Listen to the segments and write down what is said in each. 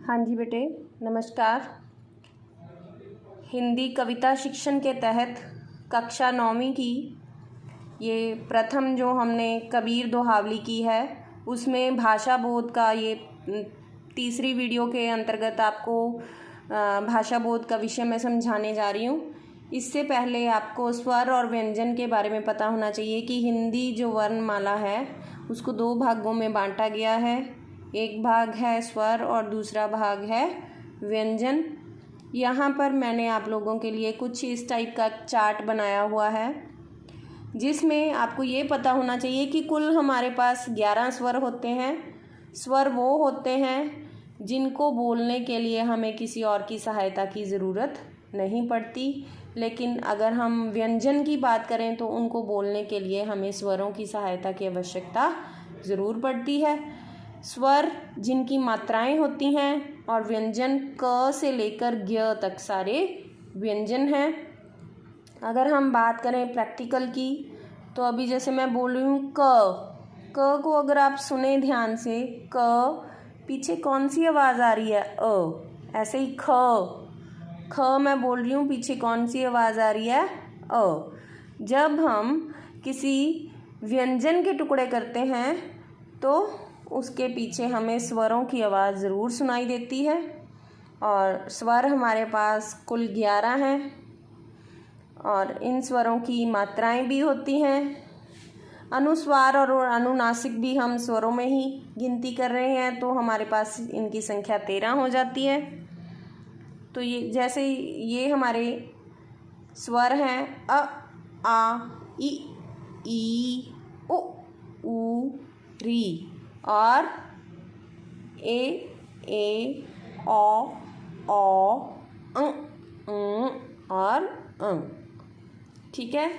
हाँ जी बेटे, नमस्कार। हिंदी कविता शिक्षण के तहत कक्षा 9वीं की ये प्रथम जो हमने कबीर दोहावली की है, उसमें भाषा बोध का ये तीसरी वीडियो के अंतर्गत आपको भाषा बोध का विषय मैं समझाने जा रही हूँ। इससे पहले आपको स्वर और व्यंजन के बारे में पता होना चाहिए कि हिंदी जो वर्णमाला है उसको 2 भागों में बांटा गया है। एक भाग है स्वर और दूसरा भाग है व्यंजन। यहाँ पर मैंने आप लोगों के लिए कुछ इस टाइप का चार्ट बनाया हुआ है, जिसमें आपको ये पता होना चाहिए कि कुल हमारे पास 11 स्वर होते हैं। स्वर वो होते हैं जिनको बोलने के लिए हमें किसी और की सहायता की ज़रूरत नहीं पड़ती, लेकिन अगर हम व्यंजन की बात करें तो उनको बोलने के लिए हमें स्वरों की सहायता की आवश्यकता ज़रूर पड़ती है। स्वर जिनकी मात्राएं होती हैं और व्यंजन क से लेकर ज्ञ तक सारे व्यंजन हैं। अगर हम बात करें प्रैक्टिकल की, तो अभी जैसे मैं बोल रही हूँ क को अगर आप सुने ध्यान से, क पीछे कौन सी आवाज़ आ रही है? अ। ऐसे ही ख मैं बोल रही हूँ, पीछे कौन सी आवाज़ आ रही है? अ। जब हम किसी व्यंजन के टुकड़े करते हैं तो उसके पीछे हमें स्वरों की आवाज़ ज़रूर सुनाई देती है। और स्वर हमारे पास कुल 11 हैं और इन स्वरों की मात्राएं भी होती हैं। अनुस्वार और अनुनासिक भी हम स्वरों में ही गिनती कर रहे हैं, तो हमारे पास इनकी संख्या 13 हो जाती है। तो ये जैसे ये हमारे स्वर हैं अ, आ, ई, उ, री और ए, औ, और अं। ठीक है।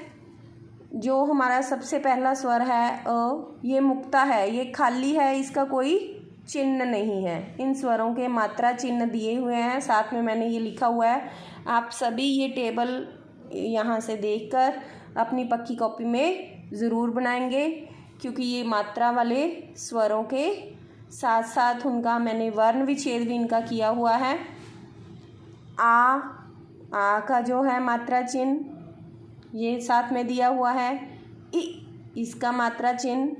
जो हमारा सबसे पहला स्वर है अ, ये मुक्ता है, ये खाली है, इसका कोई चिन्ह नहीं है। इन स्वरों के मात्रा चिन्ह दिए हुए हैं, साथ में मैंने ये लिखा हुआ है। आप सभी ये टेबल यहाँ से देखकर अपनी पक्की कॉपी में ज़रूर बनाएंगे, क्योंकि ये मात्रा वाले स्वरों के साथ साथ उनका मैंने वर्ण विच्छेद भी इनका किया हुआ है। आ का जो है मात्रा चिन्ह ये साथ में दिया हुआ है। इ इसका मात्रा चिन्ह,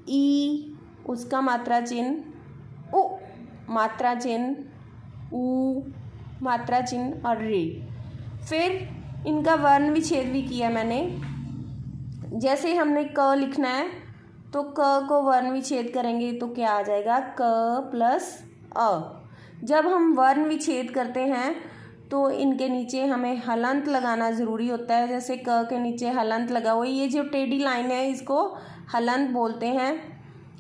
ई उसका मात्रा चिन्ह, उ मात्रा चिन्ह, ऊ मात्रा चिन्ह और रे। फिर इनका वर्ण विच्छेद भी किया मैंने। जैसे हमने क लिखना है तो क को वर्ण विच्छेद करेंगे तो क्या आ जाएगा? क प्लस अ। जब हम वर्ण विच्छेद करते हैं तो इनके नीचे हमें हलंत लगाना ज़रूरी होता है। जैसे क के नीचे हलंत लगा हुआ है, ये जो टेढ़ी लाइन है इसको हलंत बोलते हैं।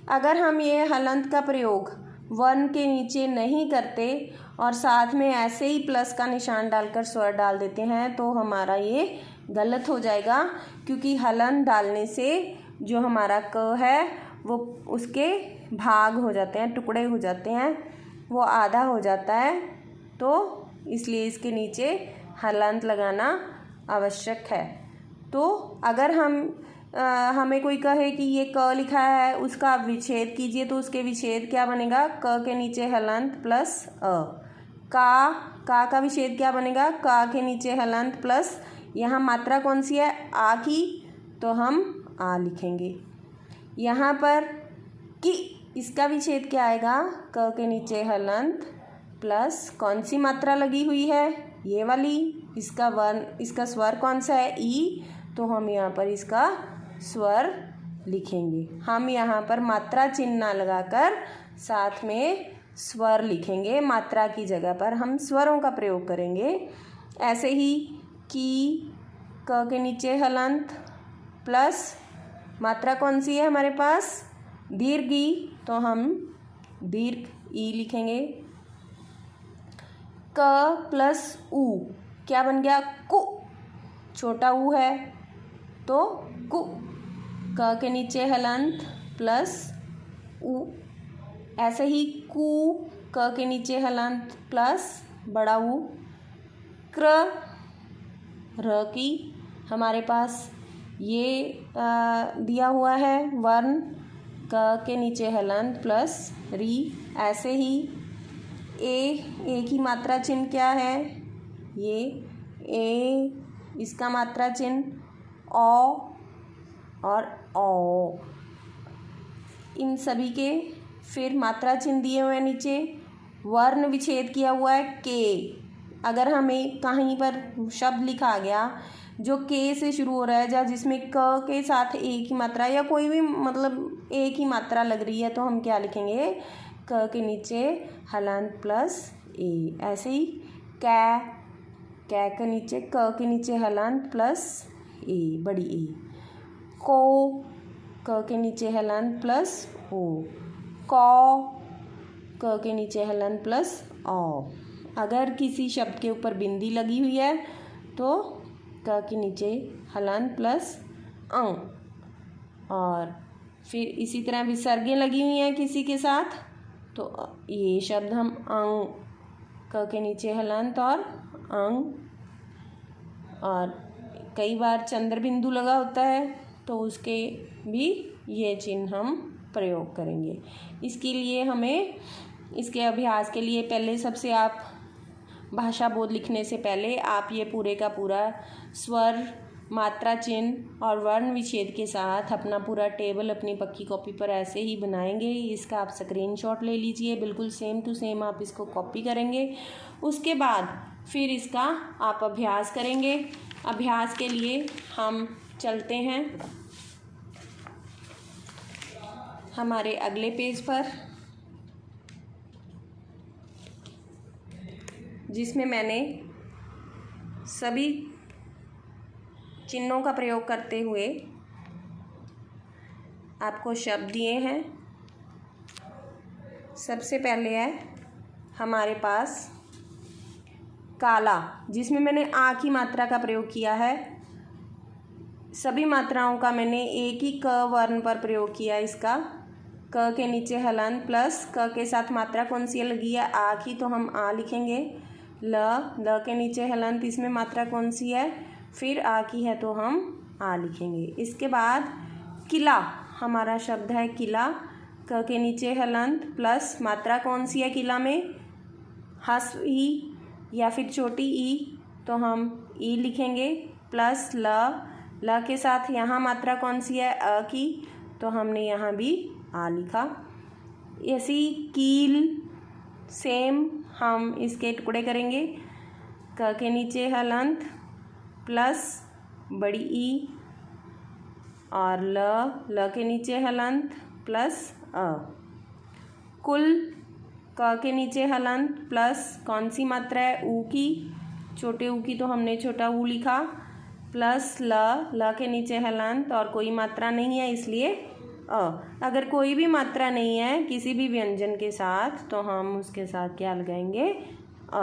अगर हम ये हलंत का प्रयोग वर्ण के नीचे नहीं करते और साथ में ऐसे ही प्लस का निशान डालकर स्वर डाल देते हैं तो हमारा ये गलत हो जाएगा, क्योंकि हलंत डालने से जो हमारा क है वो उसके भाग हो जाते हैं, टुकड़े हो जाते हैं, वो आधा हो जाता है। तो इसलिए इसके नीचे हलंत लगाना आवश्यक है। तो अगर हमें कोई कहे कि ये क लिखा है, उसका आप विच्छेद कीजिए, तो उसके विच्छेद क्या बनेगा? क के नीचे हलंत प्लस अ। का विच्छेद क्या बनेगा? का के नीचे हलंत प्लस, यहाँ मात्रा कौन सी है? आ की, तो हम आ लिखेंगे। यहाँ पर कि इसका विच्छेद क्या आएगा? क के नीचे हलंत प्लस कौन सी मात्रा लगी हुई है? ये वाली। इसका स्वर कौन सा है? ई, तो हम यहाँ पर इसका स्वर लिखेंगे। हम यहाँ पर मात्रा चिन्ह ना लगाकर साथ में स्वर लिखेंगे, मात्रा की जगह पर हम स्वरों का प्रयोग करेंगे। ऐसे ही की, क के नीचे हलंत प्लस मात्रा कौन सी है हमारे पास? दीर्घ ई, तो हम दीर्घ ई लिखेंगे। क प्लस ऊ क्या बन गया? कु। छोटा ऊ है तो कु। क के नीचे हलंत प्लस ऊ। ऐसे ही कु, क के नीचे हलंत प्लस बड़ा ऊ। क्र, र की हमारे पास ये दिया हुआ है वर्ण, क के नीचे हलंत प्लस री। ऐसे ही ए की मात्रा चिन्ह क्या है? ये ए, इसका मात्रा चिन्ह औ और ओ, इन सभी के फिर मात्रा चिन्ह दिए हुए हैं नीचे। वर्ण विच्छेद किया हुआ है के। अगर हमें कहीं पर शब्द लिखा गया जो के से शुरू हो रहा है या जिसमें क के साथ ए की मात्रा या कोई भी मतलब ए की मात्रा लग रही है तो हम क्या लिखेंगे? क के नीचे हलंत प्लस ए। ऐसे ही कै के नीचे क के नीचे हलंत प्लस ए, बड़ी ए। को क के नीचे हलंत प्लस ओ। कौ क के नीचे हलंत प्लस औ। अगर किसी शब्द के ऊपर बिंदी लगी हुई है तो क के नीचे हलंत प्लस अ। और फिर इसी तरह विसर्गें लगी हुई हैं किसी के साथ तो ये शब्द हम अंग, क के नीचे हलंत और अंग। और कई बार चंद्र बिंदु लगा होता है तो उसके भी ये चिन्ह हम प्रयोग करेंगे। इसके लिए हमें इसके अभ्यास के लिए पहले सबसे आप भाषा बोध लिखने से पहले आप ये पूरे का पूरा स्वर, मात्रा चिन्ह और वर्ण विच्छेद के साथ अपना पूरा टेबल अपनी पक्की कॉपी पर ऐसे ही बनाएंगे। इसका आप स्क्रीनशॉट ले लीजिए, बिल्कुल सेम टू सेम आप इसको कॉपी करेंगे। उसके बाद फिर इसका आप अभ्यास करेंगे। अभ्यास के लिए हम चलते हैं हमारे अगले पेज पर, जिसमें मैंने सभी चिन्हों का प्रयोग करते हुए आपको शब्द दिए हैं। सबसे पहले है हमारे पास काला, जिसमें मैंने आ की मात्रा का प्रयोग किया है। सभी मात्राओं का मैंने एक ही क वर्ण पर प्रयोग किया। इसका क के नीचे हलंत प्लस क के साथ मात्रा कौन सी लगी है? आ की, तो हम आ लिखेंगे। ल के नीचे हलंत, इसमें मात्रा कौन सी है? फिर आ की है तो हम आ लिखेंगे। इसके बाद किला, हमारा शब्द है किला। क के नीचे हलंत प्लस मात्रा कौन सी है किला में? हस्व ई या फिर छोटी ई, तो हम ई लिखेंगे। प्लस ल के साथ यहाँ मात्रा कौन सी है? अ की, तो हमने यहाँ भी आ लिखा। ऐसी कील, सेम हम इसके टुकड़े करेंगे। क के नीचे हलंत प्लस बड़ी ई और ल के नीचे हलंत प्लस अ। कुल, क के नीचे हलंत प्लस कौन सी मात्रा है? ऊ की, छोटे ऊ की, तो हमने छोटा ऊ लिखा। प्लस ल के नीचे हलंत और कोई मात्रा नहीं है इसलिए अ। अगर कोई भी मात्रा नहीं है किसी भी व्यंजन के साथ तो हम उसके साथ क्या लगाएंगे? अ,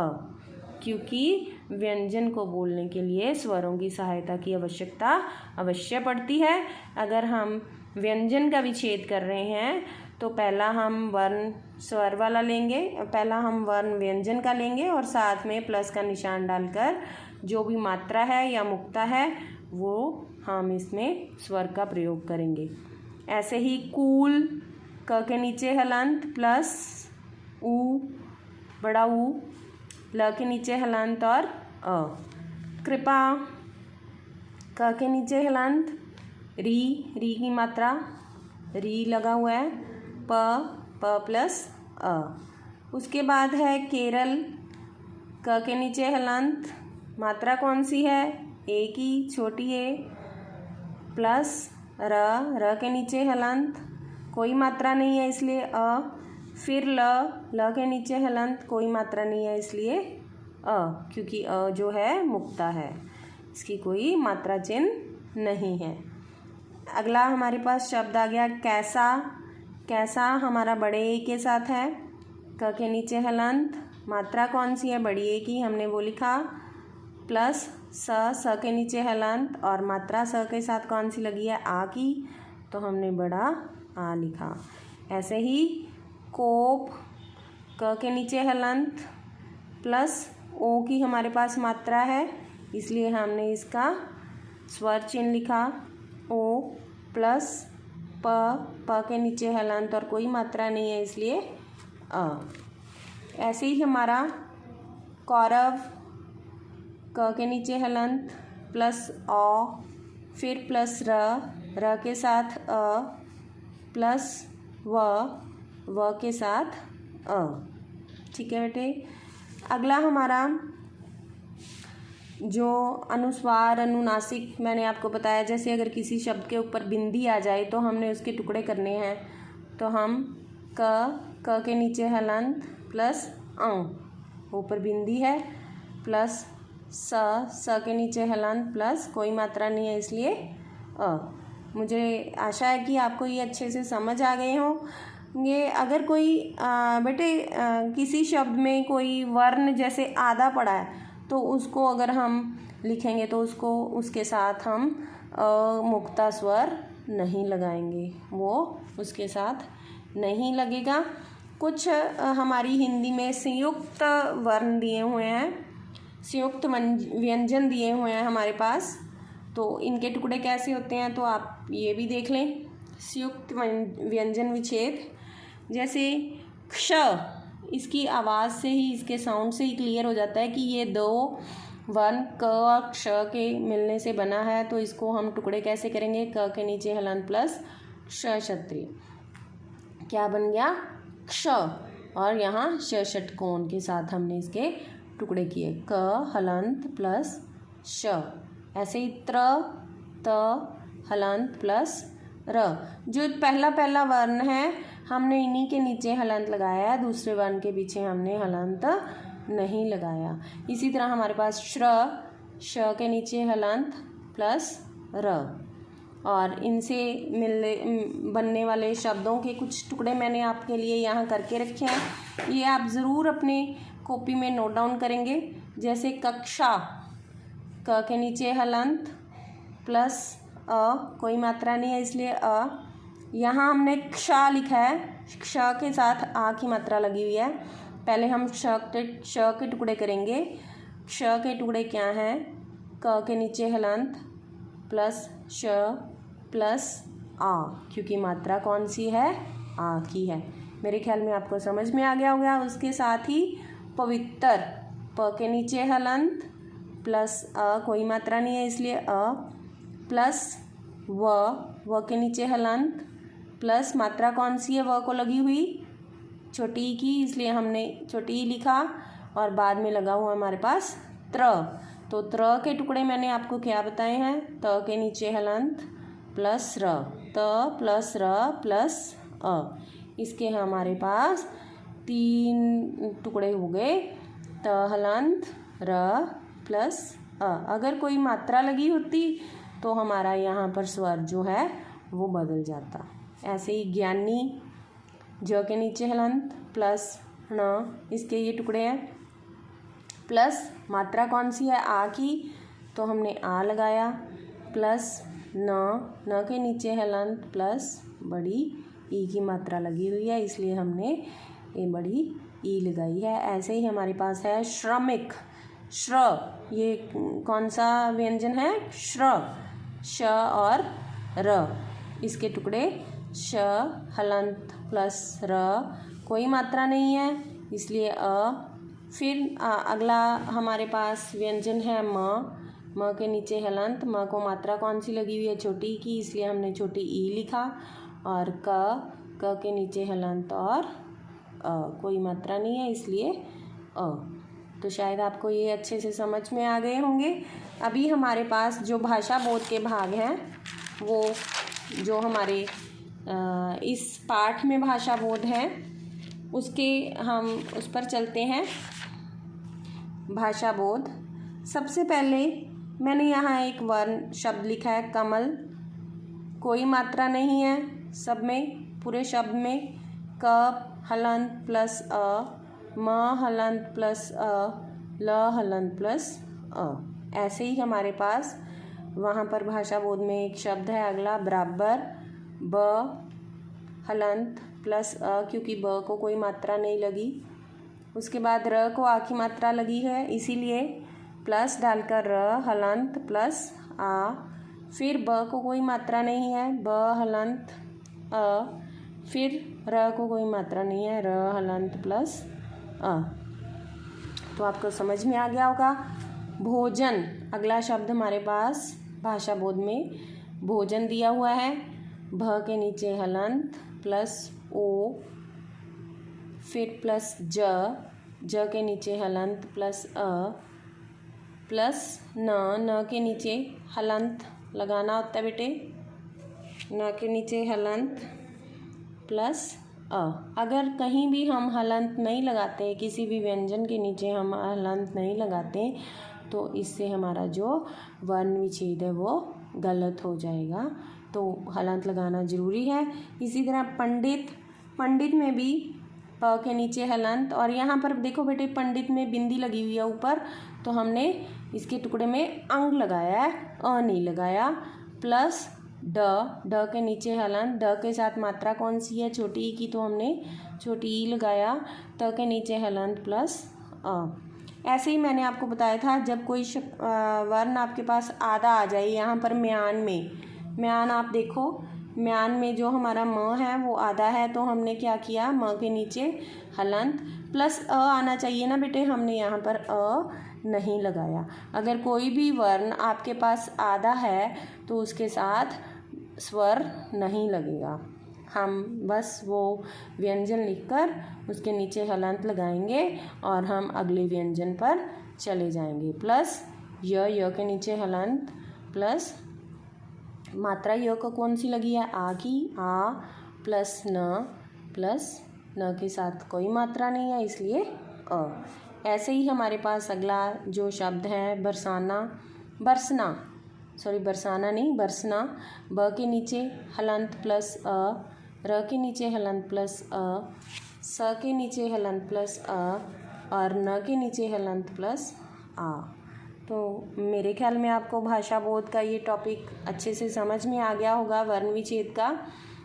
क्योंकि व्यंजन को बोलने के लिए स्वरों की सहायता की आवश्यकता अवश्य पड़ती है। अगर हम व्यंजन का विच्छेद कर रहे हैं तो पहला हम वर्ण स्वर वाला लेंगे, पहला हम वर्ण व्यंजन का लेंगे और साथ में प्लस का निशान डालकर जो भी मात्रा है या मुक्ता है वो हम इसमें स्वर का प्रयोग करेंगे। ऐसे ही कूल, क के नीचे हलंत प्लस ऊ, बड़ा ऊ, ल के नीचे हलंत और अ। कृपा, क के नीचे हलंत, री की मात्रा, री लगा हुआ है, प प्लस अ। उसके बाद है केरल, क के नीचे हलंत, मात्रा कौन सी है? ए की, छोटी ए, प्लस र के नीचे हलंत, कोई मात्रा नहीं है इसलिए अ। फिर ल के नीचे हलंत, कोई मात्रा नहीं है इसलिए अ, क्योंकि अ जो है मुक्ता है, इसकी कोई मात्रा चिन्ह नहीं है। अगला हमारे पास शब्द आ गया कैसा। कैसा हमारा बड़े ए के साथ है। क के नीचे हलंत, मात्रा कौन सी है? बड़ी ए की, हमने वो लिखा। प्लस स के नीचे हलंत और मात्रा स के साथ कौन सी लगी है? आ की, तो हमने बड़ा आ लिखा। ऐसे ही कोप, क के नीचे हलंत प्लस ओ की हमारे पास मात्रा है इसलिए हमने इसका स्वर चिन्ह लिखा। ओ प्लस प के नीचे हलंत और कोई मात्रा नहीं है इसलिए अ। ऐसे ही हमारा कौरव, क के नीचे हलंत प्लस औ, फिर प्लस र के साथ अ, प्लस व के साथ अ। ठीक है बेटे। अगला हमारा जो अनुस्वार अनुनासिक मैंने आपको बताया, जैसे अगर किसी शब्द के ऊपर बिंदी आ जाए तो हमने उसके टुकड़े करने हैं। तो हम क के नीचे हलंत प्लस ऊपर बिंदी है, प्लस स के नीचे हलंत प्लस कोई मात्रा नहीं है इसलिए अ। मुझे आशा है कि आपको ये अच्छे से समझ आ गए हो। ये अगर कोई बेटे किसी शब्द में कोई वर्ण जैसे आधा पड़ा है तो उसको अगर हम लिखेंगे तो उसके साथ हम मुक्ता स्वर नहीं लगाएंगे, वो उसके साथ नहीं लगेगा। कुछ हमारी हिंदी में संयुक्त वर्ण दिए हुए हैं, संयुक्त व्यंजन दिए हुए हैं हमारे पास, तो इनके टुकड़े कैसे होते हैं तो आप ये भी देख लें। संयुक्त व्यंजन विच्छेद, जैसे क्ष, इसकी आवाज़ से ही, इसके साउंड से ही क्लियर हो जाता है कि ये दो वर्ण क और क्ष के मिलने से बना है। तो इसको हम टुकड़े कैसे करेंगे, क के नीचे हलंत प्लस क्ष क्षत्रिय, क्या बन गया क्ष, और यहाँ श षटकोण के साथ हमने इसके टुकड़े किए, क हलंत प्लस श। ऐसे ही त्र त हलंत प्लस र, जो पहला वर्ण है हमने इन्हीं के नीचे हलंत लगाया है, दूसरे वर्ण के पीछे हमने हलंत नहीं लगाया। इसी तरह हमारे पास श्र, श के नीचे हलंत प्लस र, और इनसे बनने वाले शब्दों के कुछ टुकड़े मैंने आपके लिए यहाँ करके रखे हैं, ये आप ज़रूर अपने कॉपी में नोट डाउन करेंगे। जैसे कक्षा, क के नीचे हलंत प्लस अ, कोई मात्रा नहीं है इसलिए अ। यहाँ हमनेक्षा लिखा है, क्ष के साथ आ की मात्रा लगी हुई है। पहले हम श के टुकड़े करेंगे। क्ष के टुकड़े क्या हैं, क के नीचे हलंत प्लस श प्लस आ, क्योंकि मात्रा कौन सी है, आ की है। मेरे ख्याल में आपको समझ में आ गया होगा। उसके साथ ही पवित्र, प के नीचे हलंत प्लस अ, कोई मात्रा नहीं है इसलिए अ, प्लस व के नीचे हलंत प्लस मात्रा कौन सी है, व को लगी हुई छोटी ई की, इसलिए हमने छोटी ई लिखा, और बाद में लगा हुआ हमारे पास त्र। तो त्र के टुकड़े मैंने आपको क्या बताए हैं, त के नीचे हलंत प्लस र, त प्लस र प्लस अ। इसके हमारे पास 3 टुकड़े हो गए, त हलंत र प्लस अ। अगर कोई मात्रा लगी होती तो हमारा यहाँ पर स्वर जो है वो बदल जाता। ऐसे ही ज्ञानी, ज के नीचे हलंत प्लस ण, इसके ये टुकड़े हैं, प्लस मात्रा कौन सी है, आ की, तो हमने आ लगाया, प्लस न के नीचे हलंत प्लस बड़ी ई की मात्रा लगी हुई है इसलिए हमने ये बड़ी ई लगाई है। ऐसे ही हमारे पास है श्रमिक, श्र, ये कौन सा व्यंजन है, श्र, श और र, इसके टुकड़े श हलंत प्लस र, कोई मात्रा नहीं है इसलिए अ। फिर अगला हमारे पास व्यंजन है म के नीचे हलंत, म को मात्रा कौन सी लगी हुई है, छोटी की, इसलिए हमने छोटी ई लिखा, और क के नीचे हलंत और कोई मात्रा नहीं है इसलिए अ। तो शायद आपको ये अच्छे से समझ में आ गए होंगे। अभी हमारे पास जो भाषा बोध के भाग हैं, वो जो हमारे इस पाठ में भाषा बोध है उसके हम उस पर चलते हैं। भाषा बोध, सबसे पहले मैंने यहाँ एक वर्ण शब्द लिखा है कमल, कोई मात्रा नहीं है सब में, पूरे शब्द में, क हलंत प्लस अ, म हलंत प्लस अ, ल हलंत प्लस अ। ऐसे ही हमारे पास वहाँ पर भाषा बोध में एक शब्द है अगला बराबर, ब हलंत प्लस अ, क्योंकि ब को कोई मात्रा नहीं लगी। उसके बाद र को आ की मात्रा लगी है इसीलिए प्लस डालकर र हलंत प्लस आ। फिर ब को कोई मात्रा नहीं है, ब हलंत अ, फिर र को कोई मात्रा नहीं है, र हलंत प्लस अ। तो आपको समझ में आ गया होगा। भोजन, अगला शब्द हमारे पास भाषा बोध में भोजन दिया हुआ है। भ के नीचे हलंत प्लस ओ, फिर प्लस ज के नीचे हलंत प्लस अ, प्लस न के नीचे हलंत लगाना होता है बेटे, न के नीचे हलंत प्लस अ। अगर कहीं भी हम हलंत नहीं लगाते, किसी भी व्यंजन के नीचे हम हलंत नहीं लगाते, तो इससे हमारा जो वर्ण विच्छेद है वो गलत हो जाएगा। तो हलंत लगाना ज़रूरी है। इसी तरह पंडित, पंडित में भी प के नीचे हलंत, और यहाँ पर देखो बेटे पंडित में बिंदी लगी हुई है ऊपर, तो हमने इसके टुकड़े में अंग लगाया है, अ नहीं लगाया। प्लस ड के नीचे हलंत, ड के साथ मात्रा कौन सी है, छोटी ई की, तो हमने छोटी ई लगाया। त के नीचे हलंत प्लस अ। ऐसे ही मैंने आपको बताया था, जब कोई वर्ण आपके पास आधा आ जाए, यहाँ पर म्यान में, म्यान आप देखो, म्यान में जो हमारा म है वो आधा है, तो हमने क्या किया, म के नीचे हलंत प्लस अ आना चाहिए ना बेटे, हमने यहाँ पर अ नहीं लगाया। अगर कोई भी वर्ण आपके पास आधा है तो उसके साथ स्वर नहीं लगेगा। हम बस वो व्यंजन लिखकर उसके नीचे हलंत लगाएंगे और हम अगले व्यंजन पर चले जाएंगे। प्लस य के नीचे हलंत प्लस मात्रा य को कौन सी लगी है, आ की, आ प्लस न के साथ कोई मात्रा नहीं है इसलिए अ। ऐसे ही हमारे पास अगला जो शब्द है बरसाना, बरसाना नहीं, बरसना। ब के नीचे हलंत प्लस अ, र के नीचे हलंत प्लस अ, स के नीचे हलंत प्लस अ, और न के नीचे हलंत प्लस आ। तो मेरे ख्याल में आपको भाषा बोध का ये टॉपिक अच्छे से समझ में आ गया होगा, वर्ण विच्छेद का।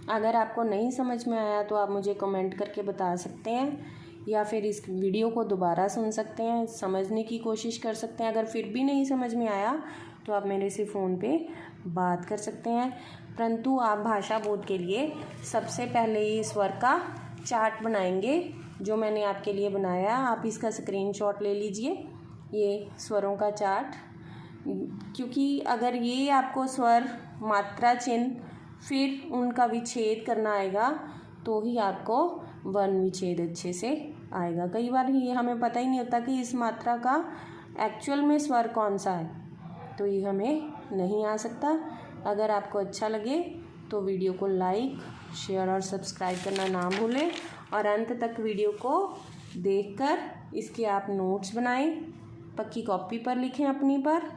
अगर आपको नहीं समझ में आया तो आप मुझे कमेंट करके बता सकते हैं, या फिर इस वीडियो को दोबारा सुन सकते हैं, समझने की कोशिश कर सकते हैं। अगर फिर भी नहीं समझ में आया तो आप मेरे से फ़ोन पे बात कर सकते हैं। परंतु आप भाषा बोध के लिए सबसे पहले ये स्वर का चार्ट बनाएंगे, जो मैंने आपके लिए बनाया। आप इसका स्क्रीनशॉट ले लीजिए, ये स्वरों का चार्ट, क्योंकि अगर ये आपको स्वर, मात्रा चिन्ह, फिर उनका विच्छेद करना आएगा तो ही आपको वर्ण विच्छेद अच्छे से आएगा। कई बार ये हमें पता ही नहीं होता कि इस मात्रा का एक्चुअल में स्वर कौन सा है, तो ये हमें नहीं आ सकता। अगर आपको अच्छा लगे तो वीडियो को लाइक, शेयर और सब्सक्राइब करना ना भूलें, और अंत तक वीडियो को देखकर इसके आप नोट्स बनाएं, पक्की कॉपी पर लिखें अपनी पर,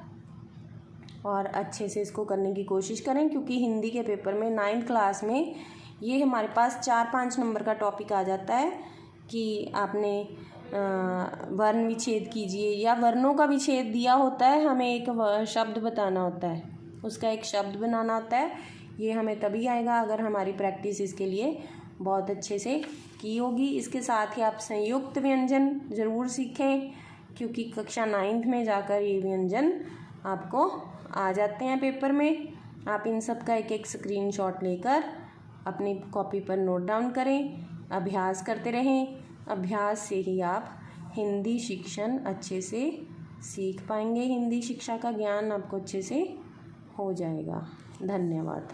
और अच्छे से इसको करने की कोशिश करें, क्योंकि हिंदी के पेपर में 9th क्लास में ये हमारे पास 4-5 नंबर का टॉपिक आ जाता है कि आपने वर्ण विच्छेद कीजिए, या वर्णों का विच्छेद दिया होता है, हमें एक शब्द बताना होता है, उसका एक शब्द बनाना होता है। ये हमें तभी आएगा अगर हमारी प्रैक्टिस इसके लिए बहुत अच्छे से की होगी। इसके साथ ही आप संयुक्त व्यंजन ज़रूर सीखें, क्योंकि कक्षा 9th में जाकर ये व्यंजन आपको आ जाते हैं पेपर में। आप इन सब का एक एक स्क्रीनशॉट लेकर अपनी कॉपी पर नोट डाउन करें, अभ्यास करते रहें। अभ्यास से ही आप हिंदी शिक्षण अच्छे से सीख पाएंगे, हिंदी शिक्षा का ज्ञान आपको अच्छे से हो जाएगा। धन्यवाद।